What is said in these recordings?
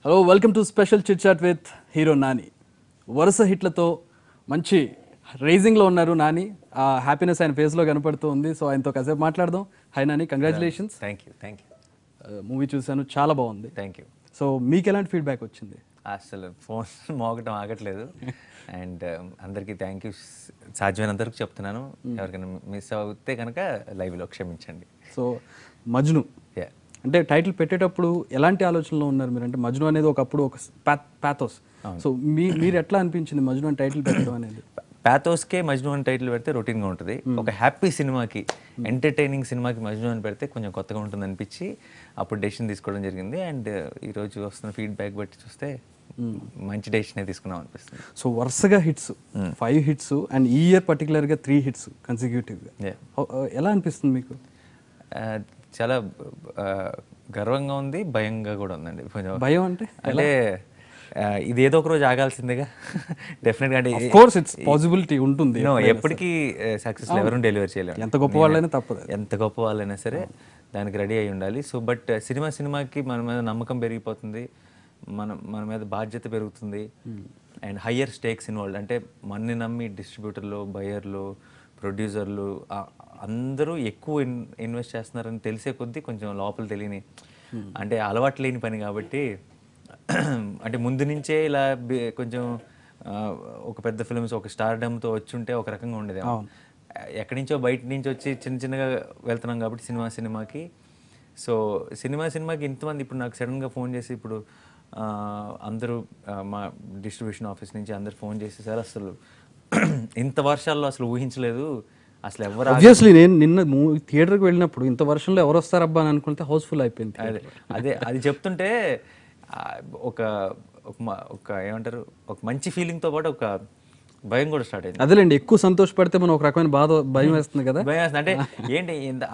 Hello welcome to special chit chat with hero Nani. వరుస హిట్లతో మంచి రైజింగ్లో ఉన్నారు నాని. ఆ హ్యాపీనెస్ ఆయన ఫేస్లో కనపడుతూ ఉంది. సో ఆయనతో కాసేపు మాట్లాడదాం. High Nani, congratulations. Thank you movie చూశాను, చాలా బాగుంది. Thank you. సో మీకు ఎలాంటి ఫీడ్బ్యాక్ వచ్చింది? అసలు ఫోన్ మోగటం ఆగట్లేదు. అండ్ అందరికీ థ్యాంక్ యూ సాధ్యమైనంతవరకు చెప్తున్నాను. ఎవరికైనా మిస్ అవుతే కనుక లైవ్లో క్షమించండి. సో మజ్ను అంటే టైటిల్ పెట్టేటప్పుడు ఎలాంటి ఆలోచనలో ఉన్నారు మీరు? అంటే మజ్ను అనేది ఒకప్పుడు ఒక పాథోస్. సో మీరు ఎట్లా అనిపించింది మజ్ను అని టైటిల్ పెట్టడం అనేది? పాథోస్కే మజ్ను అని టైటిల్ పెడితే రొటీన్గా ఉంటుంది. ఒక హ్యాపీ సినిమాకి, ఎంటర్టైనింగ్ సినిమాకి మజ్ను అని పెడితే కొంచెం కొత్తగా ఉంటుంది అనిపించి అప్పుడు డెసిషన్ తీసుకోవడం జరిగింది. అండ్ ఈరోజు వస్తున్న ఫీడ్బ్యాక్ బట్టి చూస్తే మంచి డెసిషనే తీసుకున్నాం అనిపిస్తుంది. సో వరుసగా హిట్స్, 5 హిట్స్ అండ్ ఈ ఇయర్ పర్టికులర్గా 3 హిట్స్ కన్సిక్యూటివ్గా. ఎలా అనిపిస్తుంది మీకు? చాలా గర్వంగా ఉంది, భయంగా కూడా ఉందండి. భయం అంటే ఇది ఏదో ఒక రోజు ఆగాల్సిందేగా డెఫినెట్గా. అంటే ఆఫ్ కోర్స్ ఇట్స్ పాసిబిలిటీ ఉంటుంది. ఎప్పటికీ సక్సెస్ ఎవరు డెలివర్ చేయలేము. ఎంత గొప్ప వాళ్ళైనా తప్పదు. ఎంత గొప్ప వాళ్ళైనా సరే దానికి రెడీ అయి ఉండాలి. సో బట్ సినిమాకి మన మీద నమ్మకం పెరిగిపోతుంది, మన మీద బాధ్యత పెరుగుతుంది. And higher స్టేక్స్ involve. అంటే మనని నమ్మి డిస్ట్రిబ్యూటర్లు, బయర్లు, ప్రొడ్యూసర్లు అందరూ ఎక్కువ ఇన్వెస్ట్ చేస్తున్నారని తెలిసే కొద్దీ కొంచెం లోపల తెలియని, అంటే అలవాటు లేని పని కాబట్టి, అంటే ముందు నుంచే ఇలా కొంచెం ఒక పెద్ద ఫిల్మ్స్ ఒక స్టార్డమ్తో వచ్చి ఉంటే ఒక రకంగా ఉండేది. ఎక్కడి నుంచో బయట నుంచి వచ్చి చిన్నగా వెళ్తున్నాం కాబట్టి సినిమాకి. సో సినిమాకి ఇంతమంది ఇప్పుడు నాకు సడన్గా ఫోన్ చేసి ఇప్పుడు అందరూ మా డిస్ట్రిబ్యూషన్ ఆఫీస్ నుంచి అందరు ఫోన్ చేసి, సార్ అసలు ఇంత వర్షాల్లో అసలు ఊహించలేదు, అసలు ఎవరు. ఆబ్వియస్లీ నేను నిన్న థియేటర్కి వెళ్ళినప్పుడు ఇంత వర్షంలో ఎవరు వస్తారబ్బా అని అనుకుంటే హౌస్ఫుల్ అయిపోయింది. అది చెప్తుంటే ఒక ఏమంటారు, ఒక మంచి ఫీలింగ్తో పాటు ఒక భయం కూడా స్టార్ట్ అయింది. అదేలేండి, ఎక్కువ సంతోషపడితే మనం ఒక రకమైన భయం వేస్తుంది కదా. భయం వేస్తుంది. అంటే ఏంటి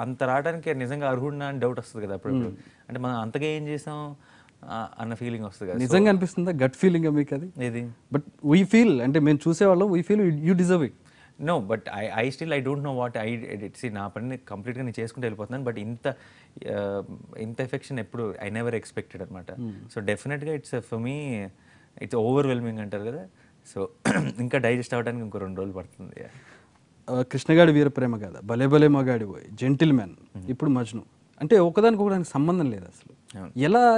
అంత రావడానికి నిజంగా అర్హుడినా అని డౌట్ వస్తుంది కదా అప్పుడు. అంటే మనం అంతగా ఏం చేసాం అన్న ఫీలింగ్ వస్తుంది కదా. నిజంగా అనిపిస్తుందా? గట్ ఫీలింగ్ మీకు అది? ఏది? బట్ వీ ఫీల్, అంటే మేము చూసేవాళ్ళం, we feel you deserve it. No, but I don't know what I did. See, నా పని కంప్లీట్గా నేను చేసుకుంటూ వెళ్ళిపోతున్నాను. బట్ ఇంత ఎఫెక్షన్ ఎప్పుడు ఐ నెవర్ ఎక్స్పెక్టెడ్ అనమాట. సో డెఫినెట్గా it's for me it's overwhelming అంటారు కదా. సో ఇంకా డైజెస్ట్ అవ్వడానికి ఇంకో 2 రోజులు పడుతుంది. కృష్ణగాడి వీరప్రేమ కదా, భలే భలే మగాడి పోయి, జెంటిల్మెన్, ఇప్పుడు మజ్ను, అంటే ఒకదానికి సంబంధం లేదు అసలు.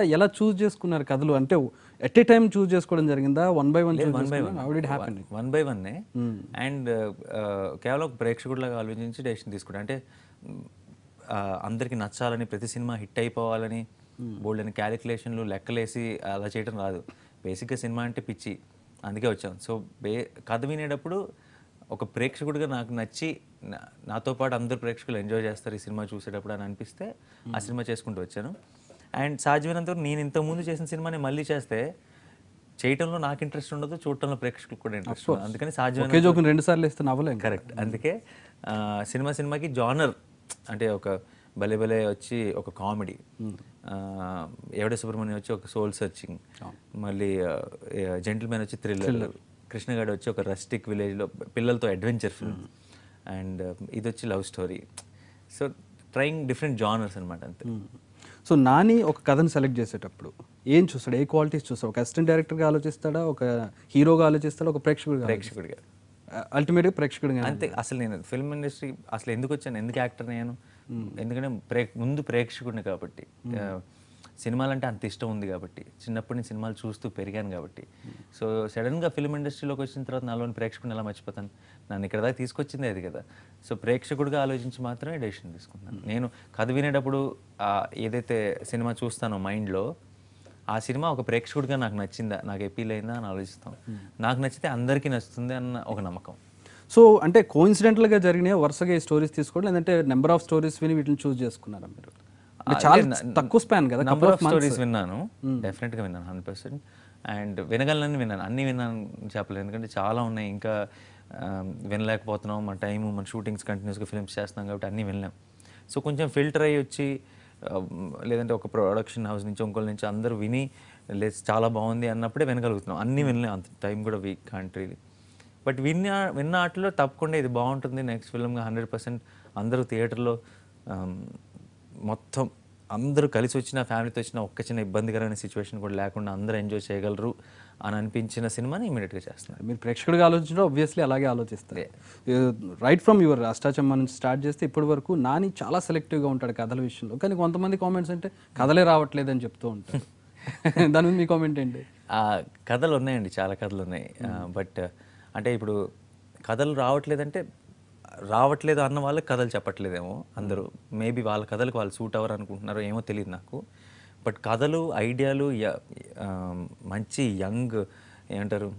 ఎలా చూస్ చేసుకున్నారు కథలు? అంటే ఎట్ ఏ టైం చూస్ చేసుకోవడం జరిగిందా? One by one? One by one. And కేవలం ప్రేక్షకుడిలాగా ఆలోచించి డెసిషన్ తీసుకుంటా. అంటే అందరికీ నచ్చాలని, ప్రతి సినిమా హిట్ అయిపోవాలని బోల్డ్ అని క్యాలిక్యులేషన్లు లెక్కలేసి అలా చేయడం రాదు. బేసిక్గా సినిమా అంటే పిచ్చి, అందుకే వచ్చాను. సో కథ వినేటప్పుడు ఒక ప్రేక్షకుడిగా నాకు నచ్చి, నాతో పాటు అందరు ప్రేక్షకులు ఎంజాయ్ చేస్తారు ఈ సినిమా చూసేటప్పుడు అని అనిపిస్తే ఆ సినిమా చేసుకుంటూ వచ్చాను. అండ్ సాధ్యమైనంతవరకు నేను ఇంతకుముందు చేసిన సినిమాని మళ్ళీ చేస్తే చేయటంలో నాకు ఇంట్రెస్ట్ ఉండదు, చూడటంలో ప్రేక్షకులకు కూడా ఇంట్రెస్ట్ ఉండదు. అందుకని సాధ్యమైన 2 సార్లు ఇస్తే నవ్వలేం. కరెక్ట్. అందుకే సినిమాకి జానర్, అంటే ఒక భలే భలే వచ్చి ఒక కామెడీ, ఎవడే సుబ్రహ్మణ్యం వచ్చి ఒక సోల్ సర్చింగ్, మళ్ళీ జెంటిల్మెన్ వచ్చి థ్రిల్లర్, కృష్ణగాడు వచ్చి ఒక రస్టిక్ విలేజ్లో పిల్లలతో అడ్వెంచర్ ఫిల్మ్, అండ్ ఇది వచ్చి love story. So trying different genres అనమాట, అంతే. సో నాని ఒక కథను సెలెక్ట్ చేసేటప్పుడు ఏం చూస్తాడు? ఏ క్వాలిటీస్ చూస్తాడు? ఒక అసిస్టెంట్ డైరెక్టర్గా ఆలోచిస్తాడా, ఒక హీరోగా ఆలోచిస్తాడా, ఒక ప్రేక్షకుడిగా? అల్టిమేట్గా ప్రేక్షకుడిగా అంతే. అసలు నేను ఫిల్మ్ ఇండస్ట్రీ అసలు ఎందుకు వచ్చాను, ఎందుకు యాక్టర్ నేను? ఎందుకంటే ముందు ప్రేక్షకుడిని కాబట్టి, సినిమాలంటే అంత ఇష్టం ఉంది కాబట్టి, చిన్నప్పటి నుంచి సినిమాలు చూస్తూ పెరిగాను కాబట్టి. సో సడన్గా ఫిల్మ్ ఇండస్ట్రీలోకి వచ్చిన తర్వాత నాలోని ప్రేక్షకుని ఎలా మర్చిపోతాను? నన్ను ఇక్కడ దాకా తీసుకొచ్చింది అది కదా. సో ప్రేక్షకుడిగా ఆలోచించి మాత్రమే డెసిషన్ తీసుకున్నాను. నేను కథ వినేటప్పుడు ఏదైతే సినిమా చూస్తానో మైండ్లో, ఆ సినిమా ఒక ప్రేక్షకుడిగా నాకు నచ్చిందా, నాకు ఎపీల్ అయిందా అని ఆలోచిస్తాం. నాకు నచ్చితే అందరికీ నచ్చుతుంది అన్న ఒక నమ్మకం. సో అంటే కోఇన్సిడెంటల్గా జరిగినాయి వరుసగా ఈ స్టోరీస్ తీసుకోవడం, లేదంటే నెంబర్ ఆఫ్ స్టోరీస్ విని వీటిని చూస్ చేసుకున్నారా మీరు? చాలా తక్కువ స్పాన్ కదా. నెంబర్ ఆఫ్ స్టోరీస్ విన్నాను, డెఫినెట్గా విన్నాను, 100%. అండ్ వినగలనని విన్నాను, అన్నీ విన్నాను చెప్పలేదు. ఎందుకంటే చాలా ఉన్నాయి, ఇంకా వినలేకపోతున్నాం. మన టైము, మన షూటింగ్స్ కంటిన్యూస్గా ఫిల్మ్స్ చేస్తున్నాం కాబట్టి అన్నీ వినలేం. సో కొంచెం ఫిల్టర్ అయ్యి వచ్చి, లేదంటే ఒక ప్రొడక్షన్ హౌస్ నుంచి ఇంకోళ్ళ నుంచి అందరూ విని లేదు చాలా బాగుంది అన్నప్పుడే వినగలుగుతున్నాం. అన్నీ వినలేం, అంత టైం కూడా వీక్ కంట్రీది. బట్ విన్న ఆటలో తప్పకుండా ఇది బాగుంటుంది నెక్స్ట్ ఫిల్మ్గా 100% అందరూ థియేటర్లో మొత్తం అందరూ కలిసి వచ్చిన ఫ్యామిలీతో వచ్చిన ఒక్క చిన్న ఇబ్బందికరమైన సిచ్యువేషన్ కూడా లేకుండా అందరూ ఎంజాయ్ చేయగలరు అని అనిపించిన సినిమాని ఇమీడియట్గా చేస్తున్నారు. మీరు ప్రేక్షకుడిగా ఆలోచించడం ఆబ్వియస్లీ అలాగే ఆలోచిస్తారు. రైట్ ఫ్రమ్ యువర్ అష్టాచమ్మ నుంచి స్టార్ట్ చేస్తే ఇప్పటి వరకు నాని చాలా సెలెక్టివ్గా ఉంటాడు కథల విషయంలో. కానీ కొంతమంది కామెంట్స్ అంటే కథలే రావట్లేదు అని చెప్తూ ఉంటారు. దాని మీద మీ కామెంట్ ఏంటి? కథలు ఉన్నాయండి, చాలా కథలు ఉన్నాయి. బట్ అంటే ఇప్పుడు కథలు రావట్లేదు అన్న వాళ్ళకి కథలు చెప్పట్లేదేమో అందరూ. మేబీ వాళ్ళ కథలకు వాళ్ళు సూట్ అవ్వరు అనుకుంటున్నారో ఏమో తెలియదు నాకు. బట్ కథలు, ఐడియాలు, మంచి యంగ్ ఏమంటారు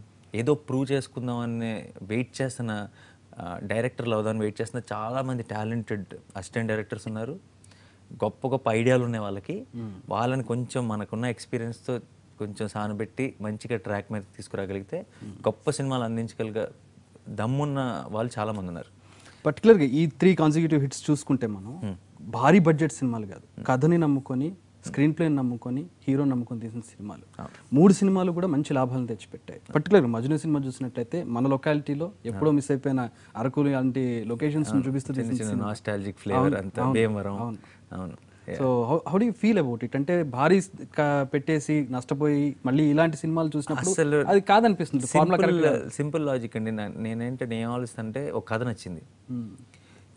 ఏదో ప్రూవ్ చేసుకుందామని వెయిట్ చేస్తున్న డైరెక్టర్లు అవుదామని వెయిట్ చేస్తున్న చాలామంది టాలెంటెడ్ అసిస్టెంట్ డైరెక్టర్స్ ఉన్నారు. గొప్ప గొప్ప ఐడియాలు ఉన్నాయి వాళ్ళకి. వాళ్ళని కొంచెం మనకున్న ఎక్స్పీరియన్స్తో కొంచెం సానబెట్టి మంచిగా ట్రాక్ మీద తీసుకురాగలిగితే గొప్ప సినిమాలు అందించగలిగే దమ్మున్న వాళ్ళు చాలామంది ఉన్నారు. పర్టికులర్గా ఈ 3 కాన్సిక్యూటివ్ హిట్స్ చూసుకుంటే మనం భారీ బడ్జెట్ సినిమాలు కాదు, కథని నమ్ముకొని, స్క్రీన్ ప్లేని నమ్ముకొని, హీరో నమ్ముకొని తీసిన సినిమాలు. 3 సినిమాలు కూడా మంచి లాభాలను తెచ్చిపెట్టాయి. పర్టికులర్గా మజ్ను సినిమా చూసినట్టయితే మన లొకాలిటీలో ఎప్పుడో మిస్ అయిపోయిన అరకు లాంటి లొకేషన్స్ చూపిస్తూ నాస్టాల్జిక్ ఫ్లేవర్ అంతా భీమవరం. అవును. So how do you feel about it? అంటే భారీ పెట్టేసి నష్టపోయి మళ్ళీ ఇలాంటి సినిమాలు చూసినప్పుడు అసలు అది కాదనిపిస్తుంది. సింపుల్ లాజిక్ అండి. నేనేంటే నేను ఆలోచిస్తుంటే ఒక కథ నచ్చింది.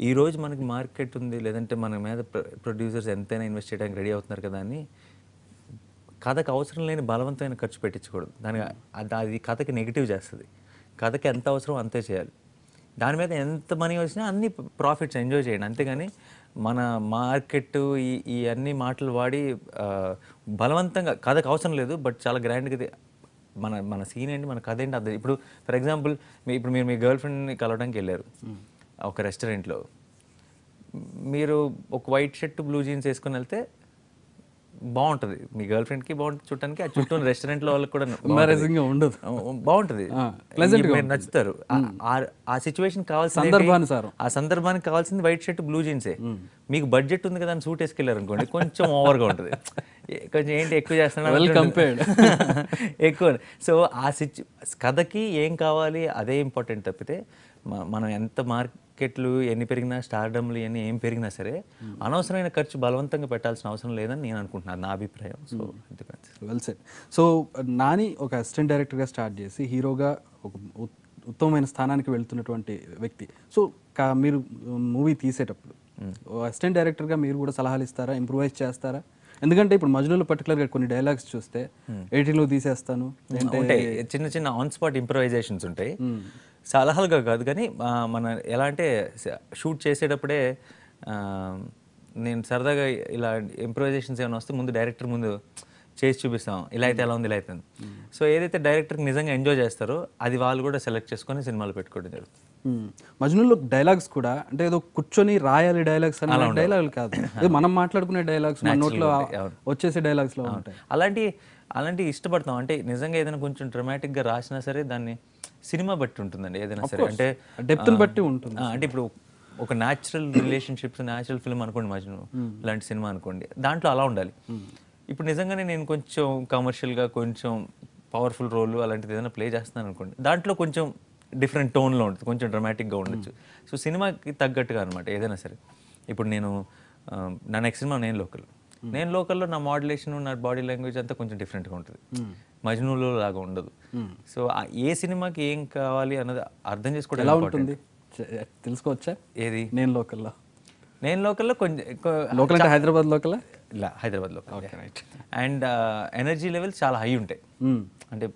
ఈ రోజు మనకి మార్కెట్ ఉంది, లేదంటే మన మీద ప్రొడ్యూసర్స్ ఎంతైనా ఇన్వెస్ట్ చేయడానికి రెడీ అవుతున్నారు కదా అని కథకు అవసరం లేని బలవంతమైన ఖర్చు పెట్టించకూడదు. దానికి అది కథకి నెగిటివ్ చేస్తుంది. కథకి ఎంత అవసరం అంతే చేయాలి. దాని మీద ఎంత మనీ వచ్చినా అన్ని ప్రాఫిట్స్ ఎంజాయ్ చేయండి. అంతేగాని మన మార్కెట్ ఈ అన్ని మాటలు వాడి బలవంతంగా కథకు అవసరం లేదు, బట్ చాలా గ్రాండ్గా మన సీన్ ఏంటి, మన కథ ఏంటి అర్థం. ఇప్పుడు ఫర్ ఎగ్జాంపుల్ మీరు మీ గర్ల్ ఫ్రెండ్ని కలవడానికి వెళ్ళారు ఒక రెస్టారెంట్లో. మీరు ఒక వైట్ షర్ట్ బ్లూ జీన్స్ వేసుకొని వెళ్తే బాగుంటుంది, మీ గర్ల్ ఫ్రెండ్కి బాగుంటుంది చూడటానికి, ఆ చుట్టూ రెస్టారెంట్లో వాళ్ళకి కూడా ఉండదు, బాగుంటుంది, మీరు నచ్చుతారు. ఆ సిచ్యువేషన్ కావాల్సిన ఆ సందర్భానికి కావాల్సింది వైట్ షర్ట్ బ్లూ జీన్సే. మీకు బడ్జెట్ ఉంది కదా అని సూట్ వేసుకెళ్ళారు అనుకోండి, కొంచెం ఓవర్గా ఉంటుంది, కొంచెం ఏంటి ఎక్కువ చేస్తున్నారు ఎక్కువ. సో ఆ కథకి ఏం కావాలి అదే ఇంపార్టెంట్ తప్పితే మనం ఎంత మార్కెట్లు ఎన్ని పెరిగినా, స్టార్డమ్లు ఇవన్నీ ఏం పెరిగినా సరే అనవసరమైన ఖర్చు బలవంతంగా పెట్టాల్సిన అవసరం లేదని నేను అనుకుంటున్నాను, నా అభిప్రాయం. So well set. So Nani ఒక అసిస్టెంట్ డైరెక్టర్గా స్టార్ట్ చేసి హీరోగా ఒక ఉత్తమమైన స్థానానికి వెళ్తున్నటువంటి వ్యక్తి. సో మీరు మూవీ తీసేటప్పుడు అసిస్టెంట్ డైరెక్టర్గా మీరు కూడా సలహాలు ఇస్తారా, ఇంప్రూవైజ్ చేస్తారా? ఎందుకంటే ఇప్పుడు మజ్నులో పర్టికులర్గా కొన్ని డైలాగ్స్ చూస్తే 18లో తీసేస్తాను, ఉంటాయి చిన్న చిన్న ఆన్ స్పాట్ ఇంప్రూవైజేషన్స్ ఉంటాయి. సలహాలుగా కాదు కానీ మన ఎలా అంటే షూట్ చేసేటప్పుడే నేను సరదాగా ఇలా ఇంప్రూవైజేషన్స్ ఏమైనా వస్తే ముందు డైరెక్టర్ ముందు చేసి చూపిస్తాం, ఇలా అయితే ఎలా ఉంది, ఇలా అయితే. సో ఏదైతే డైరెక్టర్కి నిజంగా ఎంజాయ్ చేస్తారో అది వాళ్ళు కూడా సెలెక్ట్ చేసుకొని సినిమాలు పెట్టుకోవడం జరుగుతుంది. మజ్నులో డైలాగ్స్ కూడా అంటే ఏదో కూర్చొని రాయాలి డైలాగ్స్ అనే డైలాగులు కాదు, మనం మాట్లాడుకునే డైలాగ్స్, మన నోట్లో వచ్చేసే డైలాగ్స్లో ఉంటాయి. అలాంటి ఇష్టపడతాం. అంటే నిజంగా ఏదైనా కొంచెం డ్రమాటిక్గా రాసినా సరే దాన్ని సినిమా బట్టి ఉంటుందండి ఏదైనా సరే, అంటే డెప్త్ని బట్టి ఉంటుంది. అంటే ఇప్పుడు ఒక న్యాచురల్ రిలేషన్షిప్స్, న్యాచురల్ ఫిల్మ్ అనుకోండి, మజ్ను లాంటి సినిమా అనుకోండి, దాంట్లో అలా ఉండాలి. ఇప్పుడు నిజంగానే నేను కొంచెం కమర్షియల్గా కొంచెం పవర్ఫుల్ రోల్ అలాంటిది ఏదైనా ప్లే చేస్తున్నాను అనుకోండి, దాంట్లో కొంచెం డిఫరెంట్ టోన్లో ఉంటుంది, కొంచెం డ్రమాటిక్గా ఉండొచ్చు. సో సినిమాకి తగ్గట్టుగా అనమాట ఏదైనా సరే. ఇప్పుడు నేను నా నెక్స్ట్ సినిమా నేను లోకల్లో నా మోడ్యులేషన్, నా బాడీ లాంగ్వేజ్ అంతా కొంచెం డిఫరెంట్గా ఉంటుంది, మజ్నులో లాగా ఉండదు. సో ఏ సినిమాకి ఏం కావాలి అన్నది అర్థం చేసుకోవడం ఎలా ఉంటుంది తెలుసుకోవచ్చా? ఏది నేను లోకల్లో కొంచెం లోకల్ అంటే హైదరాబాద్ లోకల్, ఇలా Hyderabad local. And energy levels చాలా హై ఉంటాయి. అంటే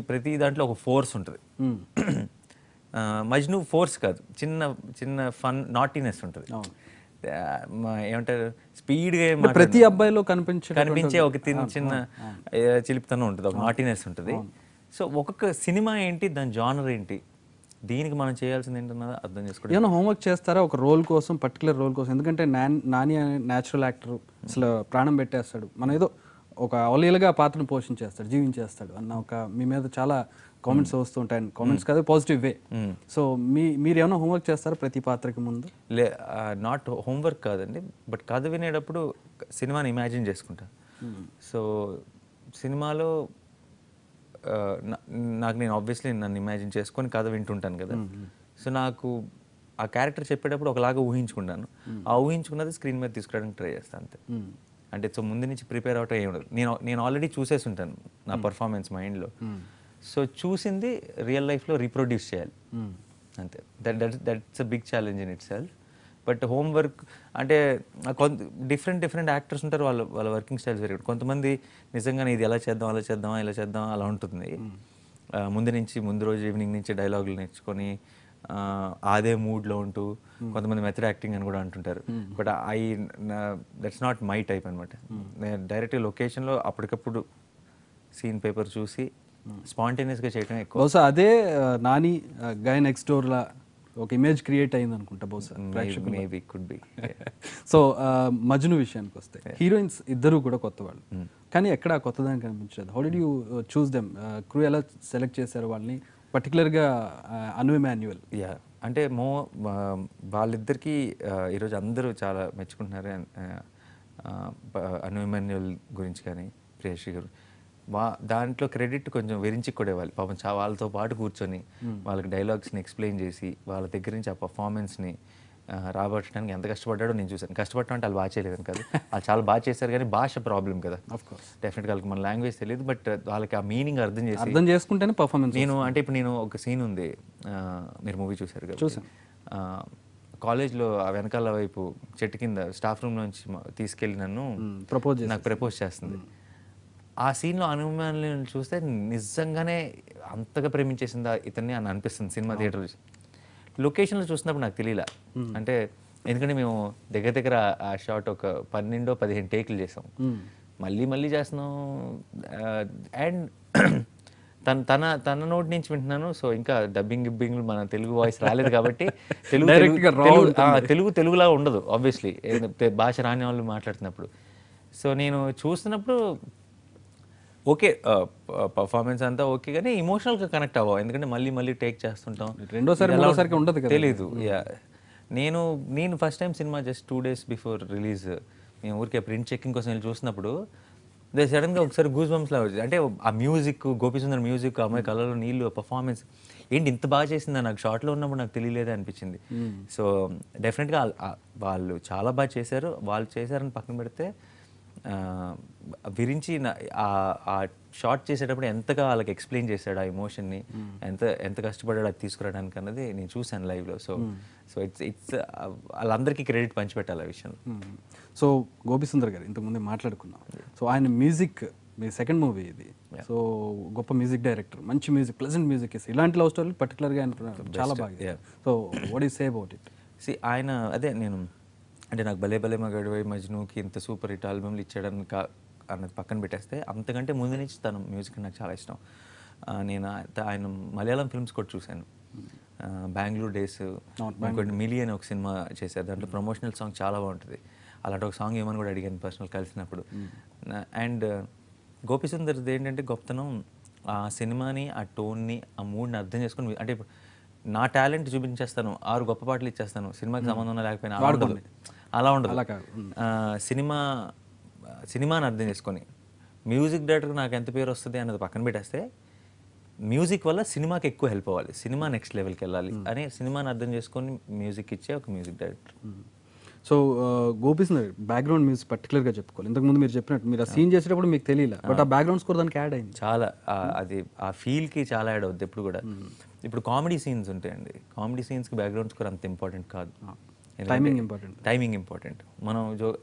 ప్రతి దాంట్లో ఒక ఫోర్స్ ఉంటుంది. మజ్ను ఫోర్స్ కాదు, చిన్న ఫన్ నాటీనెస్ ఉంటుంది. ఏమంటారు, స్పీడ్గా ప్రతి అబ్బాయిలో కనిపించే ఒక చిన్న చిలిపితనం ఉంటుంది, ఒక నాటీనెస్ ఉంటుంది. సో ఒక్కొక్క సినిమా ఏంటి, దాని జానర్ ఏంటి, దీనికి మనం చేయాల్సింది ఏంటన్నది అర్థం చేసుకోవడం. ఏమైనా హోంవర్క్ చేస్తారా ఒక రోల్ కోసం, పర్టికులర్ రోల్ కోసం? ఎందుకంటే నాని న్యాచురల్ యాక్టర్, అసలు ప్రాణం పెట్టేస్తాడు, మన ఏదో ఒక అవలీలగా పాత్రను పోషించేస్తాడు, జీవించేస్తాడు అన్న ఒక మీ మీద చాలా కామెంట్స్ వస్తూ ఉంటాయి. కామెంట్స్ కాదు, పాజిటివ్ వే. సో మీరు ఏమైనా హోంవర్క్ చేస్తారా ప్రతి పాత్రకి ముందు? నాట్ హోంవర్క్ కాదండి, బట్ కథ వినేటప్పుడు సినిమాని ఇమాజిన్ చేసుకుంటా. సో సినిమాలో నాకు నేను ఆబ్వియస్లీ నన్ను ఇమాజిన్ చేసుకొని కథ వింటుంటాను కదా. సో నాకు ఆ క్యారెక్టర్ చెప్పేటప్పుడు ఒకలాగా ఊహించుకున్నాను. ఆ ఊహించుకున్నది స్క్రీన్ మీద తీసుకురావడానికి ట్రై చేస్తాను అంతే. అంటే సో ముందు నుంచి ప్రిపేర్ అవటం ఏమి ఉండదు. నేను ఆల్రెడీ చూసేసి ఉంటాను నా పర్ఫార్మెన్స్ మైండ్లో. సో చూసింది రియల్ లైఫ్లో రీప్రొడ్యూస్ చేయాలి అంతే. That's a big challenge in itself. But homework అంటే కొంత డిఫరెంట్ యాక్టర్స్ ఉంటారు, వాళ్ళ వర్కింగ్ స్టైల్స్ వేరే. కొంతమంది నిజంగానే ఇది ఎలా చేద్దాం అలా చేద్దాం ఇలా చేద్దాం అలా ఉంటుంది. ముందు రోజు ఈవినింగ్ నుంచి డైలాగులు నేర్చుకొని అదే మూడ్లో ఉంటూ, కొంతమంది మెథడ్ యాక్టింగ్ అని కూడా అంటుంటారు. But that's not my type అనమాట. నేను డైరెక్ట్ లొకేషన్లో అప్పటికప్పుడు సీన్ పేపర్ చూసి స్పాంటేనియస్గా చేయడం ఎక్కువ. బహుశా అదే నాని గై నెక్స్ట్ డోర్లా ఒక ఇమేజ్ క్రియేట్ అయింది అనుకుంటా బహుశా. Maybe could be. So Majnu విషయానికి వస్తే హీరోయిన్స్ ఇద్దరు కూడా కొత్త వాళ్ళు, కానీ ఎక్కడ కొత్తదానికి కనిపించలేదు. How did you choose them? Crew ఎలా సెలెక్ట్ చేశారు వాళ్ళని, పర్టికులర్గా అను ఇమాన్యుయల్? యా అంటే వాళ్ళిద్దరికీ ఈరోజు అందరూ చాలా మెచ్చుకుంటున్నారు. అను ఇమాన్యుయల్ గురించి కానీ ప్రియశ్రీ గారు దాంట్లో క్రెడిట్ కొంచెం వెరించి కొడేవాలి పాపం. వాళ్ళతో పాటు కూర్చొని వాళ్ళకి డైలాగ్స్ని ఎక్స్ప్లెయిన్ చేసి వాళ్ళ దగ్గర నుంచి ఆ పర్ఫార్మెన్స్ని రాబట్టడానికి ఎంత కష్టపడ్డాడో నేను చూశాను. కష్టపడటం అంటే వాళ్ళు బాగా చేయలేదని కాదు, వాళ్ళు చాలా బాగా చేశారు, కానీ భాష ప్రాబ్లం కదా. డెఫినెట్గా వాళ్ళకి మన లాంగ్వేజ్ తెలియదు, బట్ వాళ్ళకి ఆ మీనింగ్ అర్థం చేసుకుంటేనే పర్ఫార్మెన్స్. నేను ఒక సీన్ ఉంది, మీరు మూవీ చూశారు కదా, చూసాను. కాలేజ్లో ఆ వెనకాల వైపు చెట్టు కింద స్టాఫ్ రూమ్ నుంచి తీసుకెళ్ళి నన్ను నాకు ప్రపోజ్ చేస్తుంది. ఆ సీన్లో అనుమానాలను చూస్తే నిజంగానే అంతగా ప్రేమించేసిందా ఇతన్ని అని అనిపిస్తుంది సినిమా థియేటర్. లొకేషన్లో చూసినప్పుడు నాకు తెలియలే, అంటే ఎందుకంటే మేము దగ్గర ఆ షాట్ ఒక 12-15 టేకులు చేసాం, మళ్ళీ చేస్తున్నాం. అండ్ తన నోటి నుంచి వింటున్నాను. సో ఇంకా గిబ్బింగ్ మన తెలుగు వాయిస్ రాలేదు కాబట్టి తెలుగులా ఉండదు ఆబ్వియస్లీ, భాష రాని వాళ్ళు మాట్లాడుతున్నప్పుడు. సో నేను చూస్తున్నప్పుడు ఓకే పర్ఫార్మెన్స్ అంతా ఓకే, కానీ ఇమోషనల్గా కనెక్ట్ అవ్వవు, ఎందుకంటే మళ్ళీ టేక్ చేస్తుంటాం, రెండోసారి ఉండదు తెలీదు. నేను first time cinema just 2 days before release మేము ఊరికే ప్రింట్ చెకింగ్ కోసం వెళ్ళి చూసినప్పుడు సడన్గా ఒకసారి గూస్ బంప్స్లా వచ్చింది. అంటే ఆ మ్యూజిక్, గోపీసుందర్ మ్యూజిక్, అమ్మాయి కళ్ళలో నీళ్ళు, పర్ఫార్మెన్స్ ఏంటి ఇంత బాగా చేసిందా నాకు షార్ట్లో ఉన్నప్పుడు నాకు తెలియలేదే అనిపించింది. సో డెఫినెట్గా వాళ్ళు చాలా బాగా చేశారు. వాళ్ళు చేశారని పక్కన పెడితే విరించి ఆ షార్ట్ చేసేటప్పుడు ఎంతగా వాళ్ళకి ఎక్స్ప్లెయిన్ చేశాడు ఆ ఎమోషన్ని, ఎంత కష్టపడ్డాడు అది తీసుకురావడానికి అన్నది నేను చూశాను లైవ్లో. సో ఇట్స్ వాళ్ళందరికీ క్రెడిట్ పంచిపెట్టాలి ఆ విషయంలో. సో గోపీసుందర్ గారు ఇంతకుముందే మాట్లాడుకున్నాం. సో ఆయన మ్యూజిక్, మీ సెకండ్ మూవీ ఇది. సో గొప్ప మ్యూజిక్ డైరెక్టర్, మంచి మ్యూజిక్, ప్లెజెంట్ మ్యూజిక్ ఇస్తే ఇలాంటి లవ్ స్టోరీలు పర్టికులర్గా ఆయన చాలా బాగా. So what you say about it? ఆయన అదే అంటే నాకు భలే మగాడివై మజ్నుకి ఇంత సూపర్ హిట్ ఆల్బమ్లు ఇచ్చాడని అన్నది పక్కన పెట్టేస్తే, అంతకంటే ముందు నుంచి తన మ్యూజిక్ నాకు చాలా ఇష్టం. నేను ఆయన మలయాళం ఫిల్మ్స్ కూడా చూశాను. బెంగళూరు డేస్, ఇంకోటి మిలియన్ ఒక సినిమా చేశారు, దాంట్లో ప్రమోషనల్ సాంగ్ చాలా బాగుంటుంది. అలాంటి ఒక సాంగ్ ఏమని కూడా అడిగాను పర్సనల్ కలిసినప్పుడు. అండ్ గోపీసుందర్ది ఏంటంటే గొప్పతనం, ఆ సినిమాని, ఆ టోన్ని, ఆ మూడ్ని అర్థం చేసుకుని, అంటే ఇప్పుడు నా టాలెంట్ చూపించేస్తాను, 6 గొప్ప పాటలు ఇచ్చేస్తాను, సినిమాకి సంబంధం లేకపోయినా అలా ఉండదు. సినిమాని అర్థం చేసుకొని మ్యూజిక్ డైరెక్టర్కి నాకు ఎంత పేరు వస్తుంది అన్నది పక్కన పెట్టేస్తే, మ్యూజిక్ వల్ల సినిమాకి ఎక్కువ హెల్ప్ అవ్వాలి, సినిమా నెక్స్ట్ లెవెల్కి వెళ్ళాలి అని సినిమాని అర్థం చేసుకొని మ్యూజిక్ ఇచ్చే ఒక music director. So Gopi Sundar background music పర్టికులర్గా చెప్పుకోవాలి. ఇంతకుముందు మీరు చెప్పినట్టు మీరు ఆ సీన్ చేసేటప్పుడు మీకు తెలియదు, బట్ ఆ బ్యాక్గ్రౌండ్ స్కోర్ దానికి యాడ్ అయింది చాలా. అది ఆ ఫీల్కి చాలా యాడ్ అవుద్ది ఎప్పుడు కూడా. ఇప్పుడు కామెడీ సీన్స్ ఉంటాయండి, కామెడీ సీన్స్కి బ్యాక్గ్రౌండ్ స్కోర్ అంత ఇంపార్టెంట్ కాదు, టైమింగ్ ఇంపార్టెంట్. మనం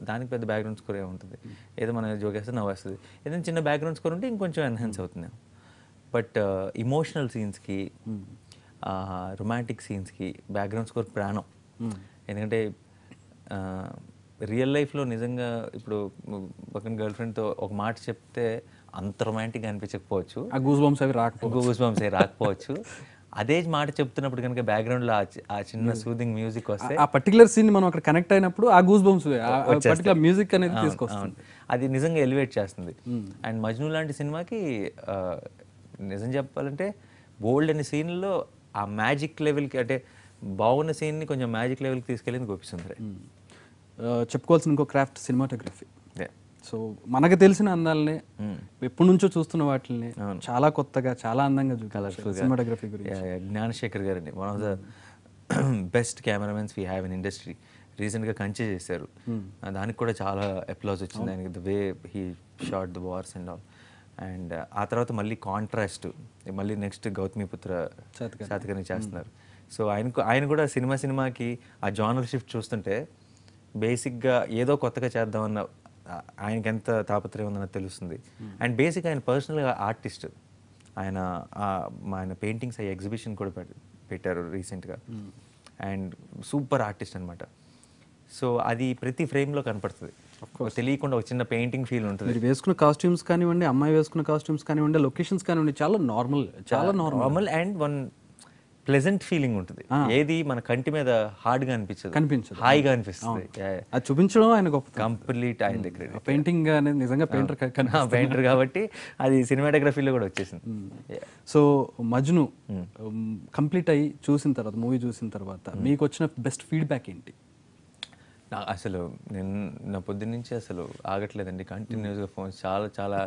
దానికి పెద్ద బ్యాక్గ్రౌండ్ స్కోర్ ఏముంటుంది, ఏదో మనం జోకేస్తే నవ్వేస్తుంది, ఏదైనా చిన్న బ్యాక్గ్రౌండ్ స్కోర్ ఉంటే ఇంకొంచెం ఎన్హాన్స్ అవుతుంది. బట్ ఇమోషనల్ సీన్స్కి, రొమాంటిక్ సీన్స్కి బ్యాక్గ్రౌండ్ స్కోర్ ప్రాణం. ఎందుకంటే రియల్ లైఫ్లో నిజంగా ఇప్పుడు పక్కన గర్ల్ ఫ్రెండ్తో ఒక మాట చెప్తే అంత రొమాంటిక్గా అనిపించకపోవచ్చు, గూస్ బంప్స్ అవి రాకపోవచ్చు. అదే మాట చెప్తున్నప్పుడు కనుక బ్యాక్గ్రౌండ్లో ఆ చిన్న సూదింగ్ మ్యూజిక్ వస్తే, ఆ పర్టికులర్ సీన్ మనం అక్కడ కనెక్ట్ అయినప్పుడు ఆ గూస్ బంప్స్ పర్టికులర్ మ్యూజిక్ అనేది తీసుకొస్తుంది, అది నిజంగా ఎలివేట్ చేస్తుంది. అండ్ మజ్ను లాంటి సినిమాకి నిజం చెప్పాలంటే బోల్డ్ అనే సీన్లో ఆ మ్యాజిక్ లెవెల్కి, అంటే బాగున్న సీన్ని కొంచెం మ్యాజిక్ లెవెల్కి తీసుకెళ్ళింది గోపీసుందరే. చెప్పుకోవాల్సిన ఇంకో క్రాఫ్ట్ సినిమాటోగ్రఫీ. సో మనకు తెలిసిన అందాలనే ఎప్పటి నుంచో చూస్తున్న వాటిని చాలా కొత్తగా, చాలా అందంగా సినిమాటోగ్రఫీ గురించి జ్ఞానశేఖర్ గారండి, one of the best cameramens we have in industry. రీసెంట్గా కంచె చేశారు, దానికి కూడా చాలా అప్లాజ్ వచ్చింది ఆయనకి, the way he shot the wars and all. And ఆ తర్వాత మళ్ళీ కాంట్రాస్ట్, మళ్ళీ నెక్స్ట్ గౌతమిపుత్ర శాతకర్ణి చేస్తున్నారు. సో ఆయన కూడా సినిమాకి ఆ జానర్ షిఫ్ట్ చూస్తుంటే బేసిక్గా ఏదో కొత్తగా చేద్దామన్న ఆయనకి ఎంత తాపత్రయం ఉందన్నది తెలుస్తుంది. అండ్ బేసిక్ ఆయన పర్సనల్గా ఆర్టిస్ట్, ఆయన పెయింటింగ్స్ అయ్యే ఎగ్జిబిషన్ కూడా పెట్టారు రీసెంట్గా. అండ్ సూపర్ ఆర్టిస్ట్ అనమాట. సో అది ప్రతి ఫ్రేమ్లో కనపడుతుంది, తెలియకుండా ఒక చిన్న పెయింటింగ్ ఫీల్ ఉంటుంది. మీరు వేసుకున్న కాస్ట్యూమ్స్ కానివ్వండి, అమ్మాయి వేసుకున్న కాస్ట్యూమ్స్ కానివ్వండి, లొకేషన్స్ కానివ్వండి, చాలా normal and one pleasant feeling ఉంటుంది. ఏది మన కంటి మీద హార్డ్గా కనిపించదు, హాయిగా అనిపిస్తుంది. అది చూపించడం ఆయన గొప్ప, కంప్లీట్ ఆయన దగ్గర. పెయింటింగ్ అనేది నిజంగా పెయింటర్ కాబట్టి అది సినిమాటోగ్రఫీలో కూడా వచ్చేసింది. సో మజ్ను కంప్లీట్ అయ్యి చూసిన తర్వాత, మూవీ చూసిన తర్వాత మీకు వచ్చిన బెస్ట్ ఫీడ్బ్యాక్ ఏంటి? అసలు నేను నా పొద్దున్న నుంచి అసలు ఆగట్లేదండి, కంటిన్యూస్గా ఫోన్స్, చాలా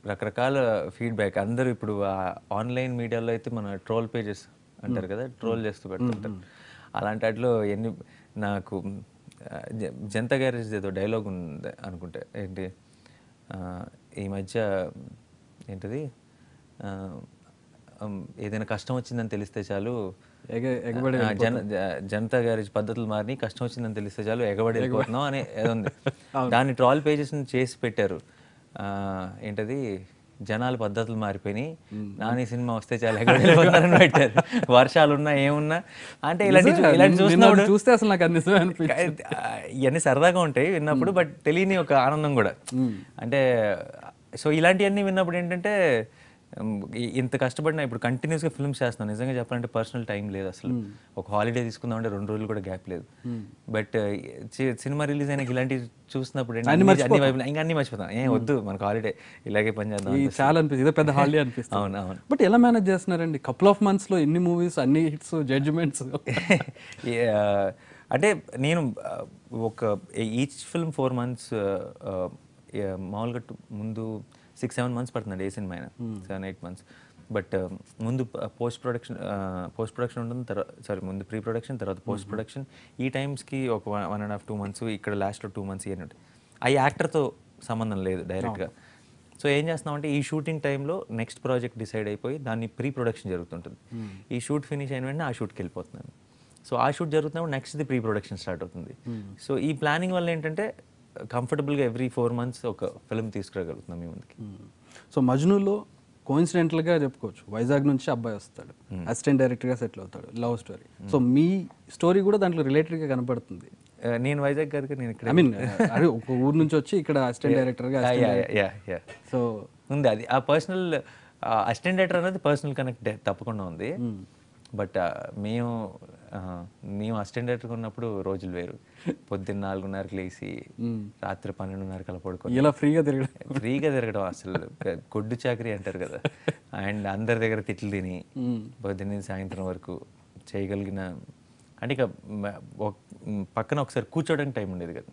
రకరకాల ఫీడ్బ్యాక్. అందరూ ఇప్పుడు ఆన్లైన్ మీడియాలో అయితే మన ట్రోల్ పేజెస్ అంటారు కదా, ట్రోల్ చేస్తూ పెడుతుంటారు. అలాంటి వాటిలో నాకు జనతా గ్యారేజ్ ఏదో డైలాగ్ ఉంది అనుకుంటే, ఏంటి ఈ మధ్య ఏంటిది, ఏదైనా కష్టం వచ్చిందని తెలిస్తే చాలు జనతా గ్యారేజ్ పద్ధతులు మారి కష్టం వచ్చిందని తెలిస్తే చాలు ఎగబడి వెళ్ళిపోతున్నాం అని ఏదో ఉంది. దాన్ని ట్రాల్ పేజెస్ చేసి పెట్టారు. ఏంటది, జనాల పద్ధతులు మారిపోయినాయి, నాని సినిమా వస్తే చాలా ఎగబడి వెళ్ళిపోతారని పెట్టారు. వర్షాలున్నా ఏమున్నా అంటే ఇలాంటి చూస్తే అసలు నాకు ఇవన్నీ సరదాగా ఉంటాయి విన్నప్పుడు, బట్ తెలియని ఒక ఆనందం కూడా. అంటే సో ఇలాంటివన్నీ విన్నప్పుడు ఏంటంటే, ఇంత కష్టపడినా ఇప్పుడు కంటిన్యూస్గా ఫిల్మ్స్ చేస్తున్నాను. నిజంగా చెప్పాలంటే పర్సనల్ టైం లేదు అసలు. ఒక హాలిడే తీసుకుందామంటే 2 రోజులు కూడా గ్యాప్ లేదు. బట్ సినిమా రిలీజ్ అయినా ఇలాంటివి చూసినప్పుడు ఇంకా అన్ని మర్చిపోతాను. వద్దు మనకు హాలిడే, ఇలాగే పని చేద్దాం, చాలా అనిపిస్తుంది, పెద్ద హాలిడే అనిపిస్తుంది. అవును. బట్ ఎలా మేనేజ్ చేస్తున్నారండి కపుల్ ఆఫ్ మంత్స్లో ఎన్ని మూవీస్, అన్ని హిట్స్, జడ్జిమెంట్స్? అంటే నేను ఒక ఈచ్ ఫిల్మ్ 4 months, మామూలుగా ముందు 6-7 months పడుతుందండి ఏ సినిమా అయినా, 7-8 months. బట్ ముందు పోస్ట్ ప్రొడక్షన్ ఉంటుంది, తర్వాత ముందు ప్రీ ప్రొడక్షన్, తర్వాత పోస్ట్ ప్రొడక్షన్. ఈ టైమ్స్కి ఒక 1.5-2 months, ఇక్కడ లాస్ట్లో 2 months ఇవన్నీ ఉంటాయి. ఆ యాక్టర్తో సంబంధం లేదు డైరెక్ట్గా. సో ఏం చేస్తున్నామంటే, ఈ షూటింగ్ టైంలో నెక్స్ట్ ప్రాజెక్ట్ డిసైడ్ అయిపోయి దాన్ని ప్రీ ప్రొడక్షన్ జరుగుతుంటుంది. ఈ షూట్ ఫినిష్ అయిన వెంటనే ఆ షూట్కి వెళ్ళిపోతున్నాను. సో ఆ షూట్ జరుగుతున్నప్పుడు నెక్స్ట్ది ప్రీ ప్రొడక్షన్ స్టార్ట్ అవుతుంది. సో ఈ ప్లానింగ్ వల్ల ఏంటంటే కంఫర్టబుల్గా ఎవ్రీ 4 months ఒక ఫిల్మ్ తీసుకురాగలుగుతున్నాం మీ ముందుకి. సో మజ్నులో కోఇన్సిడెంటల్గా చెప్పుకోవచ్చు, వైజాగ్ నుంచి అబ్బాయి వస్తాడు, అసిస్టెంట్ డైరెక్టర్గా సెటిల్ అవుతాడు, లవ్ స్టోరీ. సో మీ స్టోరీ కూడా దాంట్లో రిలేటెడ్గా కనపడుతుంది. నేను వైజాగ్ గారికి, నేను ఇక్కడ అదే ఒక ఊరు నుంచి వచ్చి ఇక్కడ అసిస్టెంట్ డైరెక్టర్గా. సో ఉంది అది, ఆ పర్సనల్ అసిస్టెంట్ డైరెక్టర్ అనేది పర్సనల్ కనెక్ట్ తప్పకుండా ఉంది. బట్ మేము అసిస్టెంట్ డైరెక్టర్ ఉన్నప్పుడు రోజులు వేరు. పొద్దున్న 4:30కి లేచి రాత్రి 12:30కి అలా పడుకొని ఇలా ఫ్రీగా తిరగడం అసలు కొడ్డు చాకరీ అంటారు కదా. అండ్ అందరి దగ్గర తిట్లు తిని పొద్దున్న సాయంత్రం వరకు చేయగలిగిన, అంటే ఇక పక్కన ఒకసారి కూర్చోడానికి టైం ఉండేది కదా,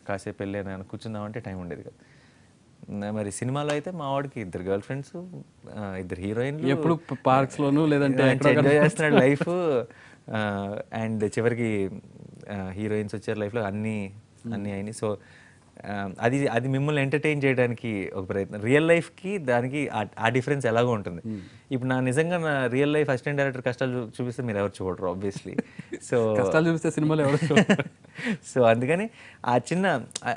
కాసేపు వెళ్ళి కూర్చుందామంటే టైం ఉండేది కదా. మరి సినిమాలో అయితే మా వాడికి 2 గర్ల్ ఫ్రెండ్స్, 2 హీరోయిన్లు, ఎప్పుడు పార్క్స్ లోను లేదంటే ఎంజాయ్ చేస్తున్నాడు లైఫ్. అండ్ చివరికి హీరోయిన్స్ వచ్చారు లైఫ్లో, అన్నీ అయినాయి. సో అది మిమ్మల్ని ఎంటర్టైన్ చేయడానికి ఒక ప్రయత్నం. రియల్ లైఫ్కి దానికి ఆ డిఫరెన్స్ ఎలాగో ఉంటుంది. ఇప్పుడు నిజంగా నా రియల్ లైఫ్ అసిస్టెంట్ డైరెక్టర్ కష్టాలు చూపిస్తే మీరు ఎవరు చూడరు ఆబ్వియస్లీ. సో కష్టాలు చూపిస్తే సినిమాలో ఎవరు. సో అందుకని ఆ చిన్న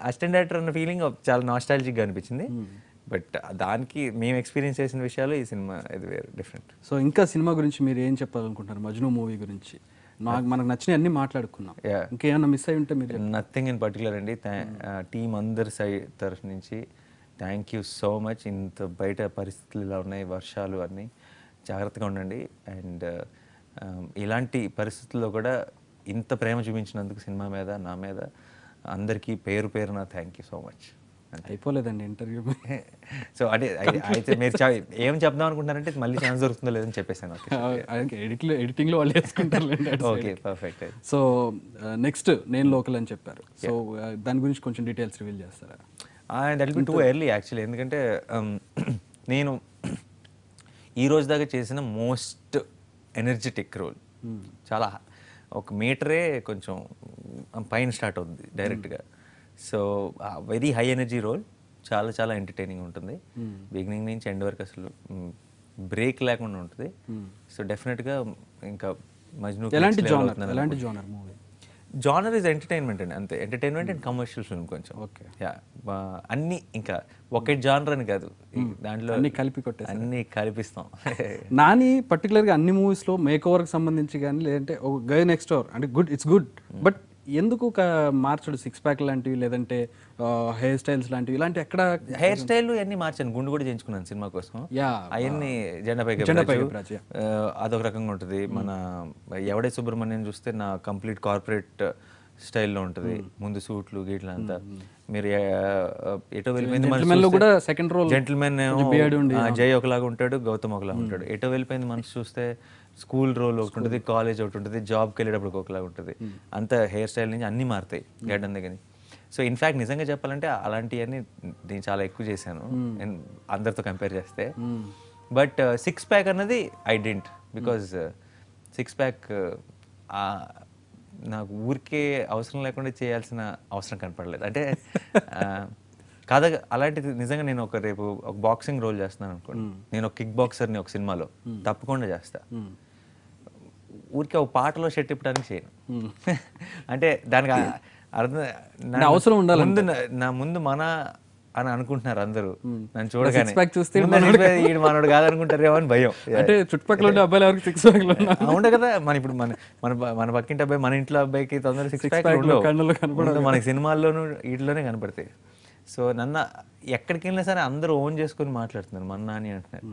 అసిస్టెంట్ డైరెక్టర్ అన్న ఫీలింగ్ చాలా నాస్టాలజిక్గా అనిపించింది. బట్ దానికి మేము ఎక్స్పీరియన్స్ చేసిన విషయాలు ఈ సినిమా ఇది వేరు, డిఫరెంట్. సో ఇంకా సినిమా గురించి మీరు ఏం చెప్పాలనుకుంటున్నారు? మజ్ను మూవీ గురించి మనకు నచ్చిన అన్ని మాట్లాడుకున్నాం, ఇంకేమన్నా మిస్ అయి ఉంటే మీరు? నథింగ్ ఇన్ పర్టికులర్ అండి. టీం అందరి సైడ్ తరఫు నుంచి థ్యాంక్ యూ సో మచ్. ఇంత బయట పరిస్థితులు ఇలా ఉన్నాయి, వర్షాలు అన్నీ, జాగ్రత్తగా ఉండండి. అండ్ ఇలాంటి పరిస్థితుల్లో కూడా ఇంత ప్రేమ చూపించినందుకు సినిమా మీద, నా మీద, అందరికీ పేరున థ్యాంక్ యూ సో మచ్. అయిపోలేదండి ఇంటర్వ్యూ. సో అంటే అయితే మీరు ఏం చెప్దాం అనుకుంటున్నారంటే మళ్ళీ ఛాన్స్ దొరుకుతుందో లేదని చెప్పేసాను. ఎడిటింగ్లో వాళ్ళు వేసుకుంటారు. Okay, perfect. సో నెక్స్ట్ నేను లోకల్ అని చెప్పారు. సో దాని గురించి కొంచెం డీటెయిల్స్ రివీల్ చేస్తారా? That will be too early actually. ఎందుకంటే నేను ఈ రోజు దాకా చేసిన మోస్ట్ ఎనర్జెటిక్ రోల్. చాలా ఒక మీటరే కొంచెం పైన స్టార్ట్ అవుతుంది డైరెక్ట్గా. So very high energy role, చాలా చాలా ఎంటర్టైనింగ్ ఉంటుంది. బిగినింగ్ నుంచి ఎండ్ వరకు అసలు బ్రేక్ లేకుండా ఉంటుంది. సో డెఫినెట్గా ఇంకా మజ్ను ఎలాంటి genre movie? Genre is entertainment అండి, అంతే. ఎంటర్టైన్మెంట్ అండ్ కమర్షియల్ ఫిల్మ్ కొంచెం. ఓకే. యా, అన్నీ ఇంకా ఒకే జానర్ అని కాదు, దాంట్లో అన్ని కలిపి కొట్టేసి అన్నీ కలిపిస్తాం. నాని పర్టికులర్గా అన్ని మూవీస్లో మేక్ ఓవర్కి సంబంధించి కానీ లేదంటే ఒక గై నెక్స్ట్ డోర్ అంటే ఇట్స్ గుడ్, బట్ ఎందుకు మార్చడు సిక్స్ ప్యాక్ లాంటివి లేదంటే హెయిర్ స్టైల్స్ లాంటివి ఇలాంటి ఎక్కడ? హెయిర్ స్టైల్ అన్నీ మార్చాను, గుండు కూడా చేయించుకున్నాను సినిమా కోసం. అవన్నీ జెండాపై అదొక రకంగా ఉంటుంది. మన ఎవడే సుబ్రహ్మణ్యం చూస్తే నా కంప్లీట్ కార్పొరేట్ స్టైల్లో ఉంటుంది, ముందు సూట్లు గీట్లు అంతా. మీరు ఎటో వెళ్ళిపోయింది కూడా సెకండ్ రోల్ జెంటిల్మెన్ జై ఒకలాగా ఉంటాడు, గౌతమ్ ఒకలాగా ఉంటాడు. ఎటో వెళ్ళిపోయింది మనసు చూస్తే స్కూల్ రోల్ ఒకటి ఉంటుంది, కాలేజ్ ఒకటి ఉంటుంది, జాబ్కి వెళ్ళేటప్పుడు ఒకలాగా ఉంటుంది. అంత హెయిర్ స్టైల్ నుంచి అన్నీ మారుతాయి గడ్డం దగ్గర. సో ఇన్ఫ్యాక్ట్ నిజంగా చెప్పాలంటే అలాంటివన్నీ నేను చాలా ఎక్కువ చేశాను అందరితో కంపేర్ చేస్తే. బట్ సిక్స్ ప్యాక్ అన్నది I don't, because six pack నాకు ఊరికే అవసరం లేకుండా చేయాల్సిన అవసరం కనపడలేదు. అంటే కాదా అలాంటిది నిజంగా నేను రేపు ఒక బాక్సింగ్ రోల్ చేస్తున్నాను అనుకోండి, నేను ఒక కిక్ బాక్సర్ని ఒక సినిమాలో తప్పకుండా చేస్తా. ఊరికే ఒక పాటలో షర్ట్ ఇప్పడానికి చేయను. అంటే దానికి అర్థం అవసరం ఉండాలి. నా ముందు మన అని అనుకుంటున్నారు అందరూ నన్ను చూడగానే, చూస్తే మనోడు కాదనుకుంటారేమో అని భయం. అంటే చుట్టుపక్కల ఉండే అబ్బాయిలు ఎవరికి సిక్స్ ప్యాక్ ఉండే కదా. మన ఇప్పుడు మన పక్కింటి అబ్బాయి మన ఇంట్లో అబ్బాయికి తొందరగా సిక్స్ ప్యాక్ ఉండవు, మనకి సినిమాల్లోనూ వీటిలోనే కనపడతాయి. సో నన్ను ఎక్కడికి వెళ్ళినా సరే అందరూ ఓన్ చేసుకొని మాట్లాడుతున్నారు మన నాని అంటున్నారు.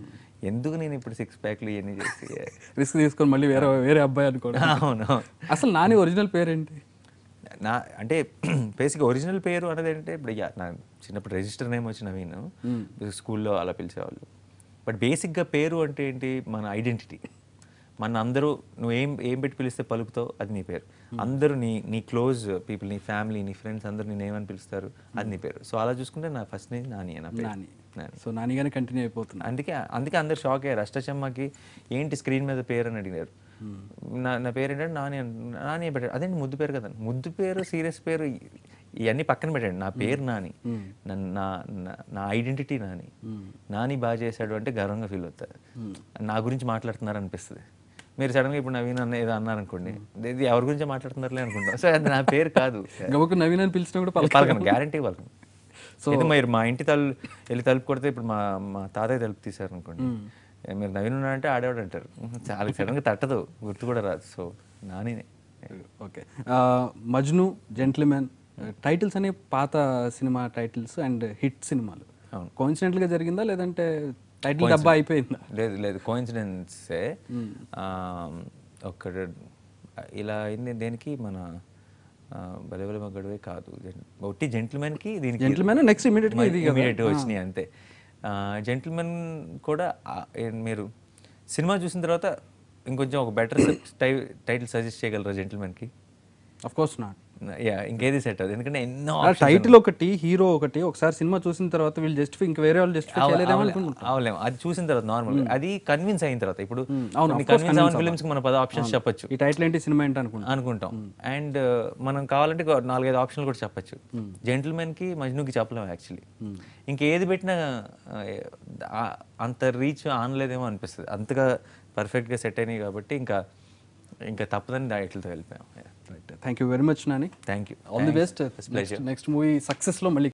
ఎందుకు నేను ఇప్పుడు సిక్స్ ప్యాక్లు ఇవన్నీ చేసి రిస్క్ తీసుకొని మళ్ళీ వేరే అబ్బాయి అనుకోండి. అవును. అసలు నాని ఒరిజినల్ పేరేంటి? అంటే బేసిక్గా ఒరిజినల్ పేరు అనేది ఏంటంటే ఇప్పుడు నా చిన్నప్పుడు రిజిస్టర్ నేమ్ వచ్చి నవీన్, స్కూల్లో అలా పిలిచేవాళ్ళు. బట్ బేసిక్గా పేరు అంటే ఏంటి, మన ఐడెంటిటీ. మన అందరూ నువ్వు ఏం పెట్టి పిలిస్తే పలుకుతావు అది నీ పేరు. అందరూ నీ క్లోజ్ పీపుల్, నీ ఫ్యామిలీ, నీ ఫ్రెండ్స్ అందరూ నేను ఏమని పిలుస్తారు అది నీ పేరు. సో అలా చూసుకుంటే నా ఫస్ట్ నేమ్ నాని నా పేరు. సో నానిగానే కంటిన్యూ అయిపోతుంది. అందుకే అందరు షాక్ అయ్యారు. అష్టచమ్మకి ఏంటి స్క్రీన్ మీద పేరు అని అడిగారు. నా పేరు ఏంటంటే నాని పెట్టాడు. అదేంటి ముద్దు పేరు కదా. ముద్దు పేరు, సీరియస్ పేరు ఇవన్నీ పక్కన పెట్టండి, నా పేరు నాని, నా ఐడెంటిటీ నాని బాగా చేశాడు అంటే గర్వంగా ఫీల్ అవుతారు. నా గురించి మాట్లాడుతున్నారు అనిపిస్తుంది. మీరు సడన్గా ఇప్పుడు నవీన్ అన్న ఏదో అన్నారనుకోండి, ఇది ఎవరి గురించి మాట్లాడుతున్నారులే అనుకుంటాం. సో అది నా పేరు కాదు. నవీన్ అని పిలిచినా కూడా పలకను, గ్యారంటీ పలకను. సో మీరు మా ఇంటి వెళ్ళి తలుపు కొడితే ఇప్పుడు మా తాతయ్య తలుపు తీశారు అనుకోండి, మీరు నవీన్ ఉన్నారంటే ఆడేవాడు అంటారు. చాలా సడన్గా తట్టదు, గుర్తు కూడా రాదు. సో నానినే. ఓకే. మజ్ను, జెంటిల్మెన్ టైటిల్స్ అనేవి పాత సినిమా టైటిల్స్ అండ్ హిట్ సినిమాలు. కోఇన్సిడెంట్గా జరిగిందా లేదంటే టైటిల్ డబ్బా అయిపోయిందా? లేదు కోఇన్సిడెన్సే. ఒక్క ఇలా అయింది దేనికి, మన భలే భలే మగాడివే కాదు, ఒట్టి జెంటిల్మెన్కి దీనికి జెంటిల్మెన్ నెక్స్ట్ ఇమీడియట్గా వచ్చినాయి అంతే. జెంటిల్మెన్ కూడా మీరు సినిమా చూసిన తర్వాత ఇంకొంచెం ఒక బెటర్ టైటిల్ సజెస్ట్ చేయగలరా జెంటిల్మెన్కి? Of course not. ఇంకేది సెట్ అవుతుంది, ఎందుకంటే ఎన్నో టైటిల్ ఒకటి, హీరో ఒకటి. ఒకసారి సినిమా చూసిన తర్వాత వీళ్ళు జస్టిఫై, ఇంకా వేరే వాళ్ళు జస్టిఫై చేయలేదేమో అనుకుంటున్నాను. అవలేము, అది చూసిన తర్వాత నార్మల్, అది కన్విన్స్ అయిన తర్వాత. ఇప్పుడు కన్విన్స్ అవ్వని ఫిల్మ్స్ కి మనం 10 ఆప్షన్స్ చెప్పొచ్చు, ఈ టైటిల్ ఏంటి సినిమా ఏంటి అనుకుంటాం. అండ్ మనం కావాలంటే 4-5 ఆప్షన్లు కూడా చెప్పొచ్చు. జెంటిల్మెన్ కి మజ్నుకి చెప్పలేము యాక్చువల్లీ. ఇంకేది పెట్టినా అంత రీచ్ ఆనలేదేమో అనిపిస్తుంది, అంతగా పర్ఫెక్ట్గా సెట్ అయినాయి కాబట్టి ఇంకా తప్పదని టైటిల్తో వెళ్ళిపోయాం. Thank you very much Nani. Thank you, all the best. Next movie సక్సెస్లో మళ్ళీ